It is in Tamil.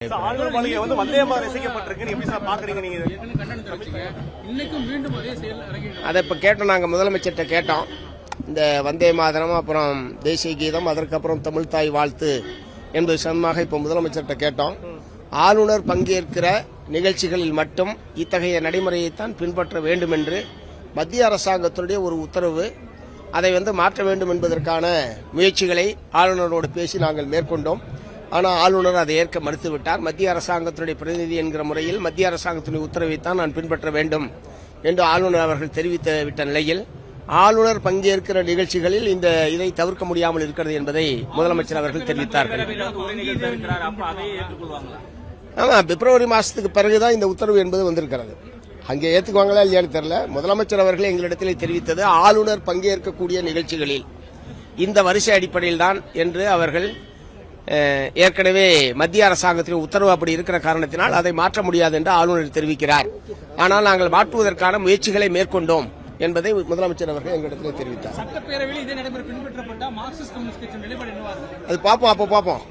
ஆளுநர் மாளிகை வந்து வந்தே மாதம் ரசிக்கப்பட்டிருக்கு. எப்படி சார் பாக்குறீங்க நீங்க? அதை இப்ப கேட்டோம், நாங்க முதலமைச்சர்கிட்ட கேட்டோம். இந்த வந்தே மாதரம், அப்புறம் தேசிய கீதம், அதற்கப்புறம் தமிழ் தாய் வாழ்த்து என்பது சம்பந்தமாக இப்ப முதலமைச்சர்கிட்ட கேட்டோம். ஆளுநர் பங்கேற்கிற நிகழ்ச்சிகளில் மட்டும் இத்தகைய நடைமுறையைத்தான் பின்பற்ற வேண்டும் என்று மத்திய அரசாங்கத்தினுடைய ஒரு உத்தரவு. அதை மாற்ற வேண்டும் என்பதற்கான முயற்சிகளை ஆளுநரோடு பேசி நாங்கள் மேற்கொண்டோம். ஆனால் ஆளுநர் அதை ஏற்க மறுத்துவிட்டார். மத்திய அரசாங்கத்தினுடைய பிரதிநிதி என்கிற முறையில் மத்திய அரசாங்கத்தினுடைய உத்தரவைத்தான் நான் பின்பற்ற வேண்டும் என்று ஆளுநர் அவர்கள் தெரிவித்து விட்ட நிலையில் ஆளுநர் பங்கேற்கிற நிகழ்ச்சிகளில் இதை தவிர்க்க முடியாமல் இருக்கிறது என்பதை முதலமைச்சர் அவர்கள் தெரிவித்தார்கள். ஆமா, பிப்ரவரி மாசத்துக்கு பிறகுதான் இந்த உத்தரவு என்பது வந்திருக்கிறது. அங்கே ஏற்றுக்குவாங்களா இல்லையான்னு தெரியல. முதலமைச்சர் அவர்கள் எங்களிடத்தில் தெரிவித்தது ஆளுநர் பங்கேற்கக்கூடிய நிகழ்ச்சிகளில் இந்த வரிசை அடிப்படையில் தான் என்று அவர்கள் ஏற்கனவே மத்திய அரசாங்கத்தின் உத்தரவு அப்படி இருக்கிற காரணத்தினால் அதை மாற்ற முடியாது என்று ஆளுநர் தெரிவிக்கிறார். ஆனால் நாங்கள் மாற்றுவதற்கான முயற்சிகளை மேற்கொண்டோம் என்பதை முதலமைச்சர் அவர்கள் எங்களிடத்தில் தெரிவித்தார். சட்டப்பேரவையில் இதே நடைமுறை பின்பற்றப்பட்ட மார்க்சிஸ்ட் கம்யூனிஸ்ட் கட்சியின் நிலைப்பாடு என்னவா? அது பார்ப்போம், அப்போ பார்ப்போம்.